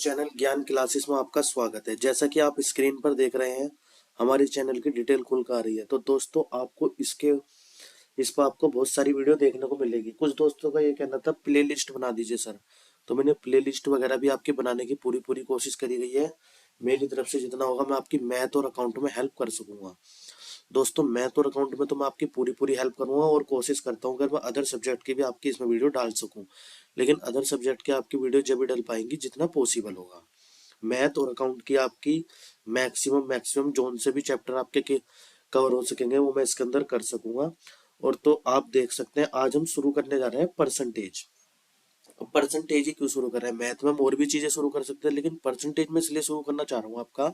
Channel ज्ञान classes में आपका स्वागत है। जैसा कि आप स्क्रीन पर देख रहे हैं, हमारे चैनल की डिटेल खुल कर आ रही है। तो दोस्तों, आपको इस पर आपको बहुत सारी वीडियो देखने को मिलेगी। कुछ दोस्तों का ये कहना था प्लेलिस्ट बना दीजिए सर, तो मैंने प्लेलिस्ट वगैरह भी आपकी बनाने की पूरी पूरी कोशिश करी गई है। मेरी तरफ से जितना होगा मैं आपकी मैथ और अकाउंट में हेल्प कर सकूंगा। दोस्तों, मैथ और अकाउंट में तो मैं आपकी पूरी पूरी हेल्प करूंगा और कोशिश करता हूँ अगर मैं अदर सब्जेक्ट की भी आपकी इसमें वीडियो डाल सकूं। लेकिन अदर सब्जेक्ट की आपकी वीडियो जब भी डल पाएंगी जितना पॉसिबल होगा। मैथ और अकाउंट की आपकी मैक्सिमम मैक्सिमम जोन से भी चैप्टर आपके कवर हो सकेंगे वो मैं इसके अंदर कर सकूंगा। और तो आप देख सकते हैं, आज हम शुरू करने जा रहे हैं परसेंटेज। अब परसेंटेज ही क्यों शुरू कर रहे हैं? मैथ में हम और भी चीजें शुरू कर सकते हैं, लेकिन परसेंटेज में इसलिए शुरू करना चाह रहा हूँ आपका,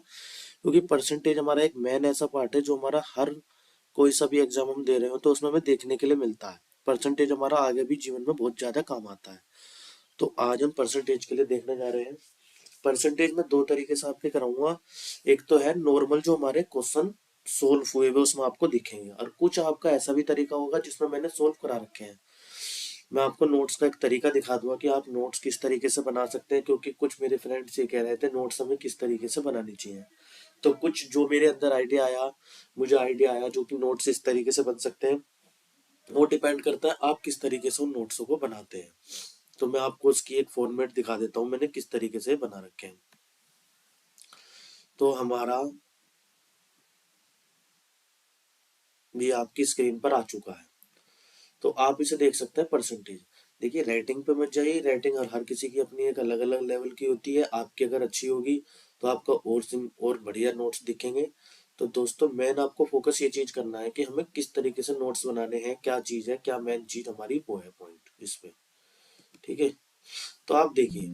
क्योंकि परसेंटेज हमारा एक मेन ऐसा पार्ट है जो हमारा हर कोई सा भी एग्जाम हम दे रहे हो तो उसमें हमें देखने के लिए मिलता है। परसेंटेज हमारा आगे भी जीवन में बहुत ज्यादा काम आता है। तो आज हम परसेंटेज के लिए देखने जा रहे हैं। परसेंटेज में दो तरीके से आपके कराऊंगा। एक तो है नॉर्मल, जो हमारे क्वेश्चन सोल्व हुए हुए उसमें आपको दिखेंगे, और कुछ आपका ऐसा भी तरीका होगा जिसमें मैंने सोल्व करा रखे हैं। मैं आपको नोट्स का एक तरीका दिखा दूंगा कि आप नोट्स किस तरीके से बना सकते हैं, क्योंकि कुछ मेरे फ्रेंड्स ये कह रहे थे नोट्स हमें किस तरीके से बनानी चाहिए। तो कुछ जो मेरे अंदर मुझे आइडिया आया जो कि नोट्स इस तरीके से बन सकते हैं, वो डिपेंड करता है आप किस तरीके से उन नोट्सों को बनाते हैं। तो मैं आपको उसकी एक फॉर्मेट दिखा देता हूँ मैंने किस तरीके से बना रखे हैं। तो हमारा भी आपकी स्क्रीन पर आ चुका है, तो आप इसे देख सकते हैं परसेंटेज। देखिए, रेटिंग पे मत जाइए, रेटिंग हर किसी की अपनी एक अलग अलग लेवल की होती है। आपकी अगर अच्छी होगी तो आपका और बढ़िया नोट्स दिखेंगे। तो दोस्तों, मेन आपको फोकस ये चीज करना है कि हमें किस तरीके से नोट्स बनाने हैं, क्या चीज है, क्या मेन चीज हमारी वो है पॉइंट इसमें। ठीक है, तो आप देखिए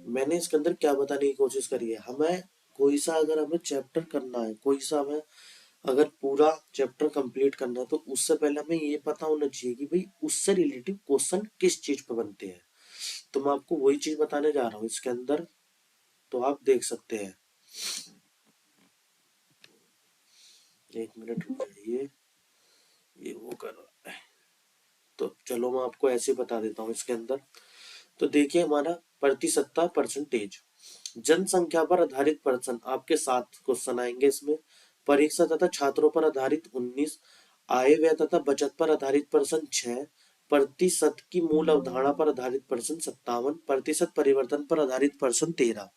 मैंने इसके अंदर क्या बताने की कोशिश करी है। हमें कोई सा अगर हमें चैप्टर करना है, कोई सा हमें अगर पूरा चैप्टर कंप्लीट करना है, तो उससे पहले हमें ये पता होना चाहिए कि भाई उससे रिलेटिव क्वेश्चन किस चीज पर बनते हैं। तो मैं आपको वही चीज बताने जा रहा हूँ इसके अंदर। तो आप देख सकते हैं, एक मिनट रुक जाइए, ये वो कर रहा है। तो चलो मैं आपको ऐसे बता देता हूँ इसके अंदर। तो देखिए, हमारा प्रतिशतता परसेंटेज, जनसंख्या पर आधारित प्रश्न आपके 7 क्वेश्चन आएंगे इसमें। परीक्षा तथा छात्रों पर आधारित 19, आय व्यय तथा बचत पर आधारित प्रश्न 6, प्रतिशत की मूल अवधारणा पर आधारित प्रश्न 57, प्रतिशत परिवर्तन पर आधारित प्रश्न 13।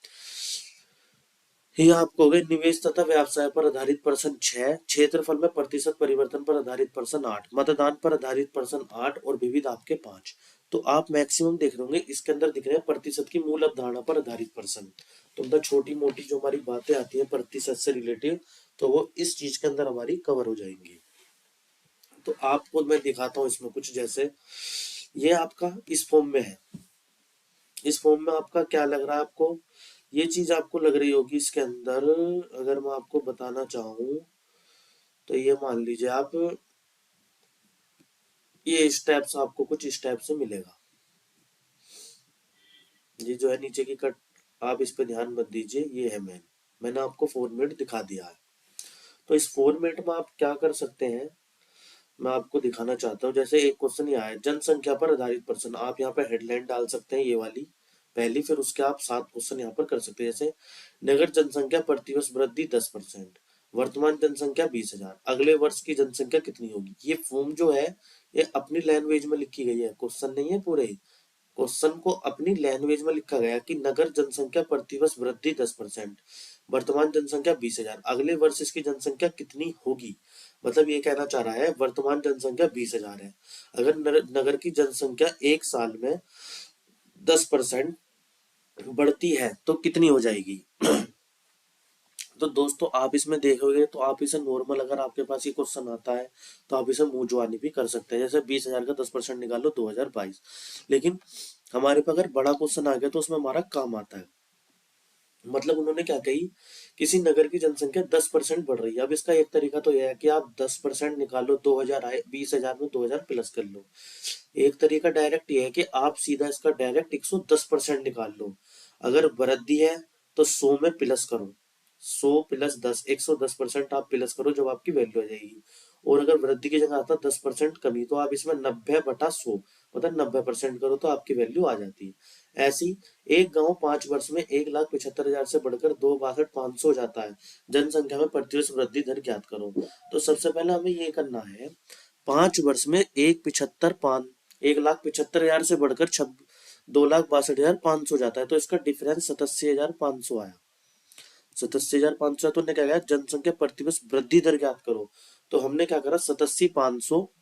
ये आपको हो गए निवेश तथा व्यवसाय पर आधारित प्रश्न 6, क्षेत्रफल में प्रतिशत परिवर्तन पर आधारित प्रश्न 8, मतदान पर आधारित प्रश्न 8 और विविध आपके 5। तो आप मैक्सिमम देख रहे होंगे इसके अंदर दिख रहे हैं प्रतिशत की मूल अवधारणा पर आधारित प्रश्न। तो मतलब छोटी मोटी जो हमारी बातें आती है प्रतिशत से रिलेटिव, तो वो इस चीज के अंदर हमारी कवर हो जाएंगी। तो आपको मैं दिखाता हूँ इसमें कुछ, जैसे ये आपका इस फॉर्म में है। इस फॉर्म में आपका क्या लग रहा है आपको, ये चीज आपको लग रही होगी इसके अंदर। अगर मैं आपको बताना चाहूँ तो ये मान लीजिए आप, ये स्टेप्स आपको कुछ स्टेप से मिलेगा। ये जो है नीचे की कट, आप इस पे ध्यान मत दीजिए, ये है मैंने आपको फॉर्मेट दिखा दिया है। तो इस फॉर्मेट में आप क्या कर सकते हैं, मैं आपको दिखाना चाहता हूँ। जैसे एक क्वेश्चन ये आया, जनसंख्या पर आधारित प्रश्न, आप यहाँ पे हेडलाइन डाल सकते हैं ये वाली पहली, फिर उसके आप 7 क्वेश्चन यहाँ पर कर सकते हैं। जैसे नगर जनसंख्या प्रतिवर्ष वृद्धि 10%, वर्तमान जनसंख्या 20,000, अगले वर्ष की जनसंख्या कितनी होगी। ये फॉर्म जो है ये अपनी लैंग्वेज में लिखी गई है, क्वेश्चन नहीं है पूरे। क्वेश्चन को अपनी लैंग्वेज में लिखा गया कि नगर जनसंख्या प्रतिवर्ष वृद्धि 10%, वर्तमान जनसंख्या 20,000, अगले वर्ष इसकी जनसंख्या कितनी होगी। मतलब ये कहना चाह रहा है वर्तमान जनसंख्या 20,000 है, अगर नगर की जनसंख्या एक साल में 10% बढ़ती है तो कितनी हो जाएगी। तो दोस्तों, आप इसमें देखोगे तो आप इसे नॉर्मल, अगर आपके पास ये क्वेश्चन आता है तो आप इसे मुंह जुबानी भी कर सकते हैं। जैसे 20,000 का 10% निकालो 2022। लेकिन हमारे पास अगर बड़ा क्वेश्चन आ गया तो उसमें हमारा काम आता है। मतलब उन्होंने क्या कही, किसी नगर की जनसंख्या 10% बढ़ रही है। अब इसका एक तरीका तो यह है कि आप 10% निकालो, 2000 आए, 20,000 में 2000 प्लस कर लो। एक तरीका डायरेक्ट ये है कि आप सीधा इसका डायरेक्ट 110% निकाल लो। अगर वृद्धि है तो 100 में प्लस करो, 100 प्लस 10, 110% आप प्लस करो जब आपकी वैल्यू आ जाएगी। और अगर वृद्धि की जगह आता 10% कमी, तो आप इसमें 90/100, मतलब 90% करो तो आपकी वैल्यू आ जाती है। ऐसी एक गांव 5 वर्ष में 1,75,000 से बढ़कर 2,62,500 हो जाता है। जनसंख्या में प्रतिवर्ष वृद्धि दर ज्ञात करो। तो सबसे पहले हमें ये करना है, 5 वर्ष में 1,75,000 से बढ़कर 2,62,500 जाता है, तो इसका डिफरेंस 87,500 आया। 87,500 तो हमने क्या किया, जनसंख्या प्रतिवर्ष वृद्धि दर ज्ञात करो। तो हमने क्या करा, 87,500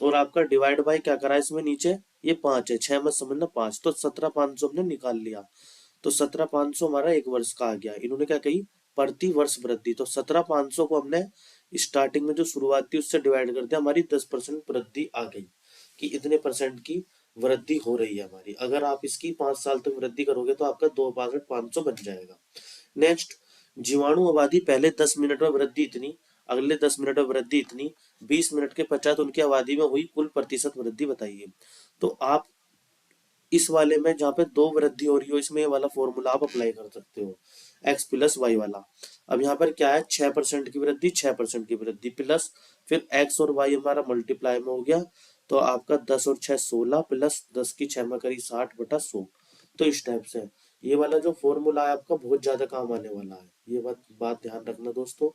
और आपका डिवाइड बाय क्या करा इसमें नीचे, ये 5 है, 6 में समझना 5, तो 17,500 हमने निकाल लिया। तो 17,500 हमारा एक वर्ष का आ गया। इन्होंने क्या कही, प्रति वर्ष वृद्धि। तो 17,500 को हमने स्टार्टिंग में जो शुरुआत थी उससे डिवाइड कर दिया, हमारी 10% वृद्धि आ गई कि इतने परसेंट की वृद्धि हो रही है हमारी। अगर आप इसकी 5 साल तक वृद्धि करोगे तो आपका 2,62,500 बन जाएगा। नेक्स्ट, जीवाणु आबादी पहले 10 मिनट में वृद्धि इतनी, अगले 10 मिनट में वृद्धि इतनी, 20 मिनट के पश्चात उनकी आबादी में हुई कुल प्रतिशत वृद्धि बताइए। तो आप इस वाले में जहाँ पे दो वृद्धि हो रही हो, इसमें ये वाला फॉर्मूला आप अप्लाई कर सकते हो, x प्लस वाई वाला। अब यहाँ पर क्या है, 6% की वृद्धि, 6% की वृद्धि प्लस फिर x और y हमारा मल्टीप्लाई में हो गया, तो आपका 10 और 6 16 प्लस 10 की 6 में करी 60/100। तो इस टाइप से ये वाला जो फॉर्मूला है आपका बहुत ज्यादा काम आने वाला है। ये बात ध्यान रखना दोस्तों,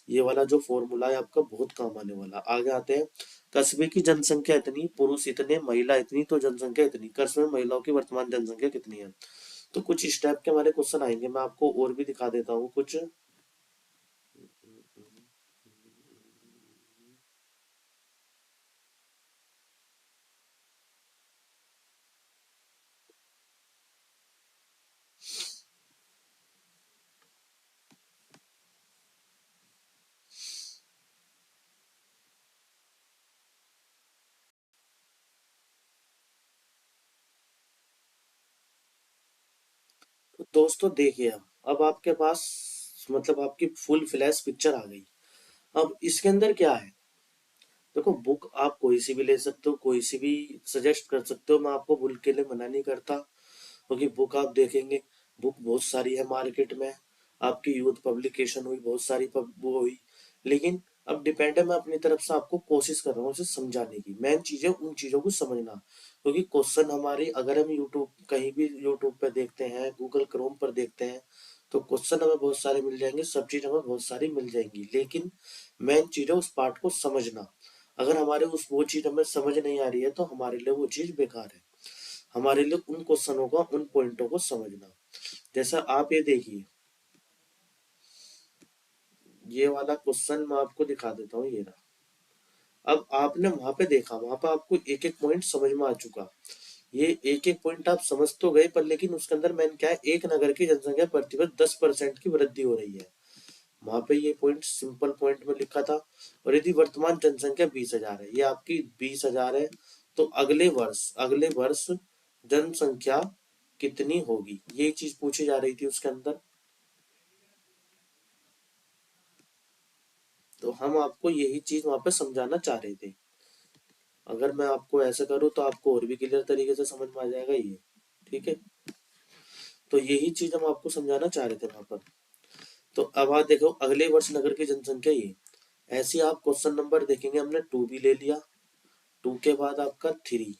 ये वाला जो फॉर्मूला है आपका बहुत काम आने वाला। आगे आते हैं, कस्बे की जनसंख्या इतनी, पुरुष इतने, महिला इतनी, तो जनसंख्या इतनी, कस्बे में महिलाओं की वर्तमान जनसंख्या कितनी है। तो कुछ इस टाइप के हमारे क्वेश्चन आएंगे, मैं आपको और भी दिखा देता हूँ कुछ। तो दोस्तों देखिए, अब आपके पास मतलब आपकी फुल फ्लैश पिक्चर आ गई। अब इसके अंदर क्या है, देखो बुक आप कोई सी भी ले सकते हो, कोई सी भी सजेस्ट कर सकते हो, मैं आपको बुक के लिए मना नहीं करता, क्योंकि बुक आप देखेंगे, बुक बहुत सारी है मार्केट में, आपकी यूथ पब्लिकेशन हुई, बहुत सारी वो हुई, लेकिन अब डिपेंड है, मैं अपनी तरफ से आपको कोशिश कर रहा हूँ उसे समझाने की। मेन चीज है उन चीजों को समझना, क्योंकि क्वेश्चन हमारे अगर हम यूट्यूब कहीं भी यूट्यूब पे देखते हैं, गूगल क्रोम पर देखते हैं, तो क्वेश्चन हमें बहुत सारे मिल जाएंगे, सब चीज हमें बहुत सारी मिल जाएंगी, लेकिन मेन चीज है उस पार्ट को समझना। अगर हमारे उस वो चीज हमें समझ नहीं आ रही है तो हमारे लिए वो चीज बेकार है। हमारे लिए उन क्वेश्चनों का, उन पॉइंटों को समझना। जैसा आप ये देखिए, ये वाला क्वेश्चन मैं आपको दिखा देता हूँ, ये रहा। अब आपने वहां पे देखा, वहां पे आपको एक एक पॉइंट समझ में आ चुका। ये एक एक पॉइंट आप समझ तो गए, पर लेकिन उसके अंदर मैंने क्या है, एक नगर की जनसंख्या प्रतिवर्ष 10% की वृद्धि हो रही है, वहां पे ये पॉइंट सिंपल पॉइंट में लिखा था। और यदि वर्तमान जनसंख्या 20,000 है, ये आपकी 20,000 है, तो अगले वर्ष जनसंख्या कितनी होगी, ये चीज पूछी जा रही थी उसके अंदर। तो हम आपको यही चीज वहां पे समझाना चाह रहे थे। अगर मैं आपको ऐसा करूँ तो आपको और भी क्लियर तरीके से समझ में आ जाएगा ये, ठीक है। तो यही चीज हम आपको समझाना चाह रहे थे वहां पर। तो अब आप देखो, अगले वर्ष नगर की जनसंख्या ये, ऐसे आप क्वेश्चन नंबर देखेंगे, हमने 2 भी ले लिया, 2 के बाद आपका 3,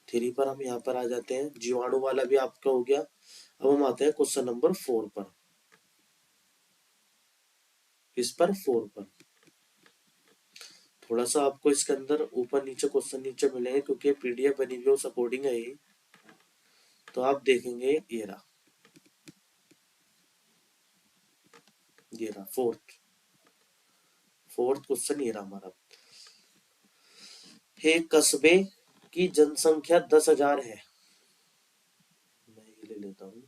3 पर हम यहाँ पर आ जाते हैं, जीवाणु वाला भी आपका हो गया। अब हम आते हैं क्वेश्चन नंबर 4 पर, इस पर 4 पर थोड़ा सा आपको इसके अंदर ऊपर नीचे क्वेश्चन नीचे मिलेंगे, क्योंकि पीडीएफ बनी हुई है उस अकॉर्डिंग है ये। तो आप देखेंगे, ये रहा फोर्थ क्वेश्चन, ये रहा हमारा। एक कस्बे की जनसंख्या 10,000 है, मैं ये ले लेता हूँ,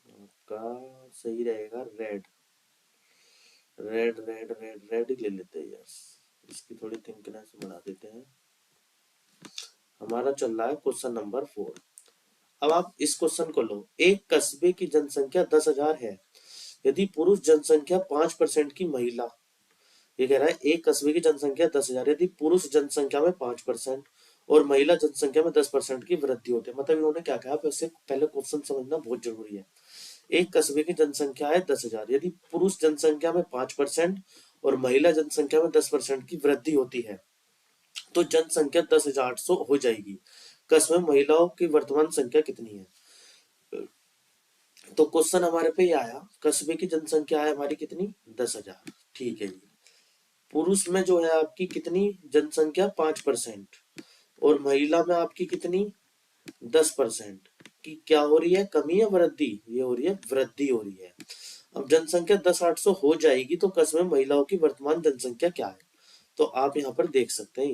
आपका सही रहेगा रेड, रेड ही ले लेते हैं यार, इसकी थोड़ी थिंकनेस बढ़ा देते हैं। हमारा चल रहा है क्वेश्चन नंबर 4। अब आप इस क्वेश्चन को लो, एक कस्बे की जनसंख्या 10,000 है, यदि पुरुष जनसंख्या 5% की महिला, ये कह रहा है एक कस्बे की जनसंख्या 10,000, यदि पुरुष जनसंख्या में 5% और महिला जनसंख्या में 10% की वृद्धि होती है। मतलब इन्होंने क्या कहा, वैसे पहले क्वेश्चन समझना बहुत जरूरी है। एक कस्बे की जनसंख्या है 10,000, यदि पुरुष जनसंख्या में 5% और महिला जनसंख्या में 10% की वृद्धि होती है, तो जनसंख्या 10,800 हो जाएगी। कस्बे में महिलाओं की वर्तमान संख्या कितनी है? तो क्वेश्चन हमारे पे ये आया, कस्बे की जनसंख्या है हमारी कितनी? 10,000। ठीक है जी। पुरुष में जो है आपकी कितनी जनसंख्या? 5%। और महिला में आपकी कितनी? 10%। की क्या हो रही है? कमी या वृद्धि? ये हो रही है वृद्धि हो रही है। अब जनसंख्या 10,800 हो जाएगी तो कस्बे में महिलाओं की वर्तमान जनसंख्या क्या है? तो आप यहाँ पर देख सकते हैं,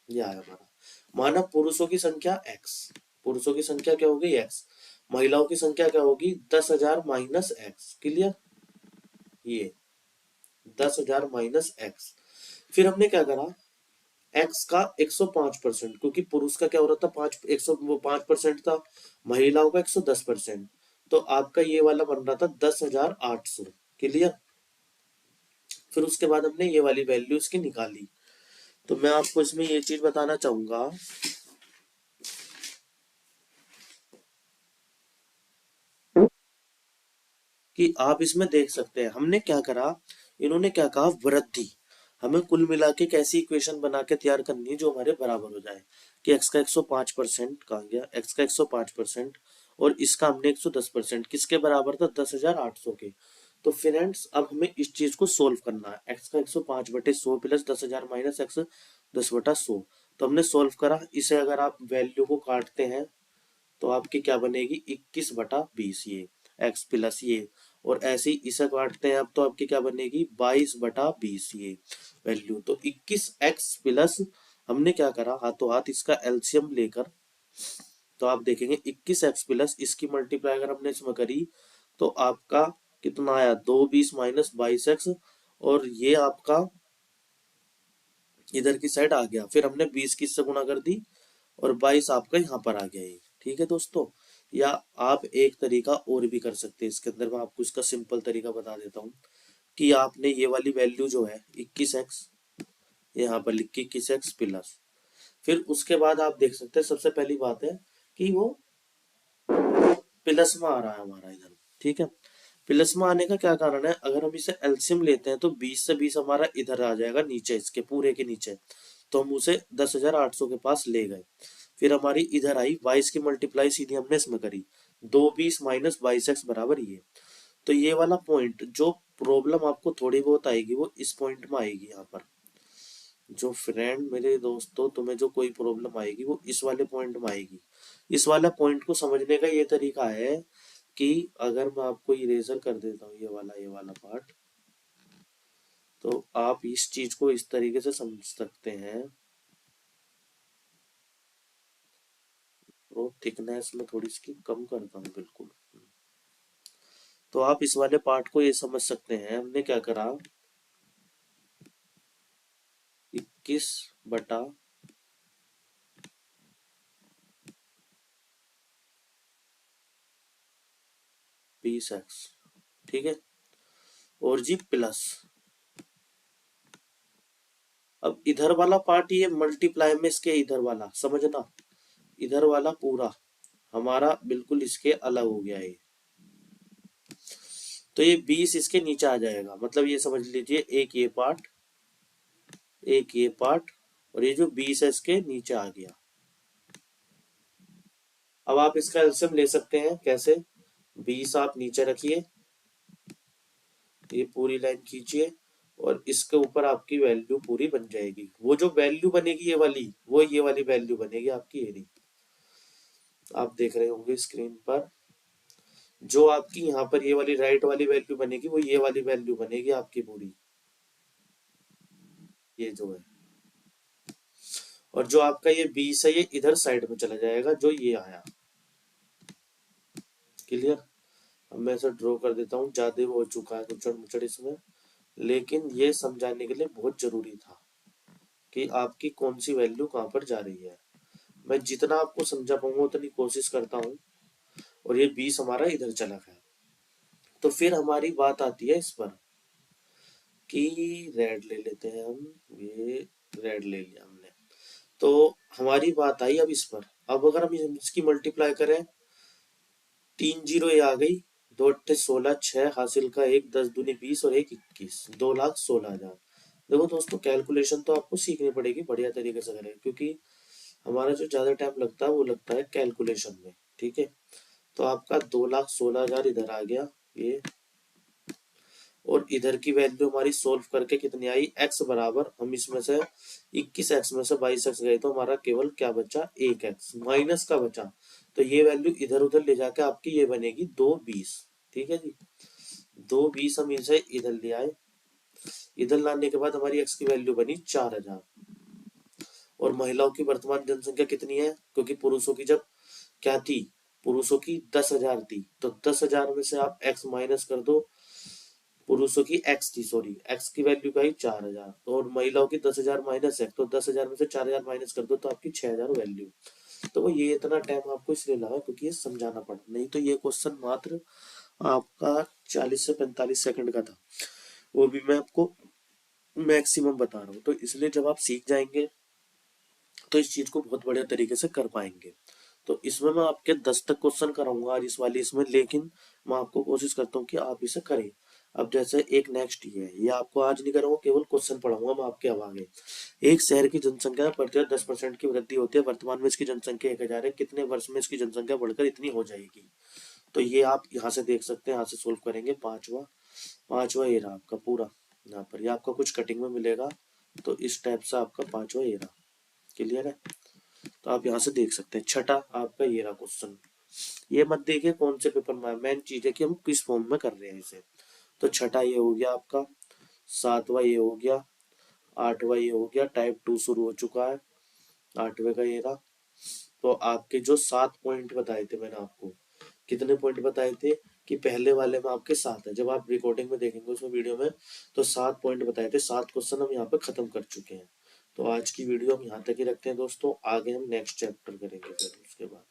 ये आया हमारा। मानव पुरुषों की संख्या x, पुरुषों की संख्या क्या होगी? x। महिलाओं की संख्या क्या होगी? 10,000 माइनस एक्स। क्लियर? ये 10,000 माइनस एक्स। फिर हमने क्या करा? एक्स का 105%, क्योंकि पुरुष का क्या हो रहा था? 5% था, महिलाओं का 110%। तो आपका ये वाला बन रहा था 10,800। क्लियर? फिर उसके बाद हमने ये वाली वैल्यू इसकी निकाली। तो मैं आपको इसमें ये चीज बताना चाहूंगा कि आप इसमें देख सकते हैं हमने क्या करा, इन्होंने क्या कहा? वृद्धि। हमें कुल मिला के कैसी इक्वेशन बना के तैयार करनी है जो हमारे बराबर हो जाए कि x का 105% कहा गया, x का 105% और इसका हमने 110%, किसके बराबर था? 10,800 के। तो फ्रेंड्स अब हमें इस चीज को सोल्व करना है। x का 105/100 प्लस 10,000 माइनस x 10/100। तो हमने सोल्व करा इसे। अगर आप वैल्यू को काटते हैं तो आपकी क्या बनेगी? 21/20 ये x प्लस ये, और ऐसे ही इसे काटते हैं अब तो आपकी क्या बनेगी? 22/20 ये वैल्यू। तो 21x प्लस, हमने क्या करा? हाथों हाथ इसका एलसीएम लेकर, तो आप देखेंगे 21x प्लस इसकी मल्टीप्लाई अगर हमने इसमें करी तो आपका कितना आया? 220 माइनस 22x, और ये आपका इधर की साइड आ गया। फिर हमने 20 की इससे गुणा कर दी और 22 आपका यहाँ पर आ गया ये। ठीक है दोस्तों? या आप एक तरीका और भी कर सकते हैं इसके अंदर, मैं आपको इसका सिंपल तरीका बता देता हूँ कि आपने ये वाली वैल्यू जो है 21x यहाँ पर लिख के 21x प्लस, फिर उसके बाद आप देख सकते हैं सबसे पहली बात है कि वो प्लस में आ रहा है हमारा इधर। ठीक है? प्लस में आने का क्या कारण है? अगर हम इसे एलसीएम लेते हैं तो 20 से 20 हमारा इधर आ जाएगा नीचे, इसके पूरे के नीचे। तो हम उसे 10,800 के पास ले गए। फिर हमारी इधर आई 22 की मल्टीप्लाई सीधी हमने इसमें करी, 220 माइनस 22x बराबर ये। तो ये वाला पॉइंट जो प्रॉब्लम आपको थोड़ी बहुत आएगी वो इस पॉइंट में आएगी। यहाँ पर जो फ्रेंड मेरे दोस्तों तुम्हें जो कोई प्रॉब्लम आएगी वो इस वाले पॉइंट में आएगी। इस वाला पॉइंट को समझने का ये तरीका है कि अगर मैं आपको इरेजर कर देता हूँ ये वाला पार्ट, तो आप इस चीज को इस तरीके से समझ सकते हैं। तो थिकनेस में थोड़ी इसकी कम करता हूँ बिल्कुल। तो आप इस वाले पार्ट को ये समझ सकते हैं हमने क्या करा, 21/20x ठीक है, और जी प्लस। अब इधर वाला पार्ट ये मल्टीप्लाई में इसके इधर वाला समझना, इधर वाला पूरा हमारा बिल्कुल इसके अलग हो गया है। तो ये 20 इसके नीचे आ जाएगा, मतलब ये समझ लीजिए एक ये पार्ट, एक ये पार्ट, और ये जो 20 है इसके नीचे आ गया। अब आप इसका एलसीएम ले सकते हैं कैसे? 20 आप नीचे रखिए, ये पूरी लाइन खींचिए और इसके ऊपर आपकी वैल्यू पूरी बन जाएगी। वो जो वैल्यू बनेगी ये वाली, वो ये वाली वैल्यू बनेगी आपकी। ये आप देख रहे होंगे स्क्रीन पर, जो आपकी यहाँ पर ये वाली राइट वाली वैल्यू बनेगी वो ये वाली वैल्यू बनेगी आपकी पूरी, ये जो है। और जो आपका ये 20 है ये इधर साइड में चला जाएगा जो ये आया। क्लियर? अब मैं इसे ड्रॉ कर देता हूँ, ज्यादा हो चुका है कुचड़ मुचड़ इसमें, लेकिन ये समझाने के लिए बहुत जरूरी था कि आपकी कौन सी वैल्यू कहाँ पर जा रही है। मैं जितना आपको समझा पाऊंगा उतनी कोशिश करता हूँ। और ये 20 हमारा इधर चला गया। तो फिर हमारी बात आती है इस पर कि रेड ले लेते हैं हम, ये रेड ले लिया हमने। तो हमारी बात आई अब इस पर। अब अगर हम इसकी मल्टीप्लाई करें, 3 जीरो ये आ गई, 2 अट्ठे 16, 6 हासिल का 1, 10 दूनी 20 और 1 21, 2,16,000। देखो दोस्तों, कैलकुलेशन तो आपको सीखनी पड़ेगी बढ़िया तरीके से करें, क्योंकि हमारा जो ज्यादा टाइम लगता है वो लगता है कैलकुलेशन में। ठीक है, तो आपका 2,16,000 इधर आ गया ये, और इधर की वैल्यू हमारी सोल्व करके कितनी आई, x बराबर, हम इसमें से 21x में से 22x गए तो हमारा केवल क्या बचा, 1x माइनस का बचा। तो ये वैल्यू इधर उधर ले जाके आपकी ये बनेगी 220। ठीक है जी, 220 हम इसे इधर ले आए, इधर लाने के बाद हमारी x की वैल्यू बनी 4,000। और महिलाओं की वर्तमान जनसंख्या कितनी है, क्योंकि पुरुषों की जब क्या थी, पुरुषों की 10,000 थी, तो 10,000 में से आप x माइनस कर दो, पुरुषों की एक्स थी, सॉरी एक्स की वैल्यू का ही 4,000, तो और महिलाओं की 10,000 माइनस है, तो 10,000 में से 4,000 माइनस कर दो तो आपकी 6,000 वैल्यू। तो वो ये इतना टाइम आपको इसलिए लगा क्योंकि ये समझाना पड़ा, नहीं तो ये क्वेश्चन मात्र आपका 40 से 45 सेकंड का था, वो भी मैं आपको मैक्सिमम बता रहा हूँ। तो इसलिए जब आप सीख जाएंगे तो इस चीज को बहुत बढ़िया तरीके से कर पाएंगे। तो इसमें मैं आपके 10 तक क्वेश्चन कराऊंगा आज इस वाली इसमें, लेकिन मैं आपको कोशिश करता हूँ कि आप इसे करें। अब जैसे एक नेक्स्ट ये आपको आज नहीं कराऊंगा, केवल क्वेश्चन पढ़ाऊंगा मैं आपके। अब आगे, एक शहर की जनसंख्या में प्रतिशत 10% की वृद्धि होती है, वर्तमान में इसकी जनसंख्या 1,000 है, कितने वर्ष में इसकी जनसंख्या बढ़कर इतनी हो जाएगी। तो ये आप यहाँ से देख सकते हैं, यहाँ से सोल्व करेंगे। पांचवा पांचवा ये रहा आपका पूरा, यहाँ पर ये आपका कुछ कटिंग में मिलेगा, तो इस टाइप से आपका पांचवा ये रहा। क्लियर है, तो आप यहाँ से देख सकते हैं। छठा आपका ये रहा क्वेश्चन, ये मत देखिए कौन से पेपर में, मेन चीज है कि हम किस फॉर्म में कर रहे हैं इसे। तो छठा ये हो गया आपका, सातवां ये हो गया, आठवां ये हो गया, टाइप 2 शुरू हो चुका है, आठवें का ये रहा। तो आपके जो 7 पॉइंट बताए थे मैंने आपको, कितने पॉइंट बताए थे कि पहले वाले में आपके 7 है, जब आप रिकॉर्डिंग में देखेंगे उसमें वीडियो में, तो 7 पॉइंट बताए थे, 7 क्वेश्चन हम यहाँ पे खत्म कर चुके हैं। तो आज की वीडियो हम यहाँ तक ही रखते हैं दोस्तों, आगे हम नेक्स्ट चैप्टर करेंगे फिर उसके बाद।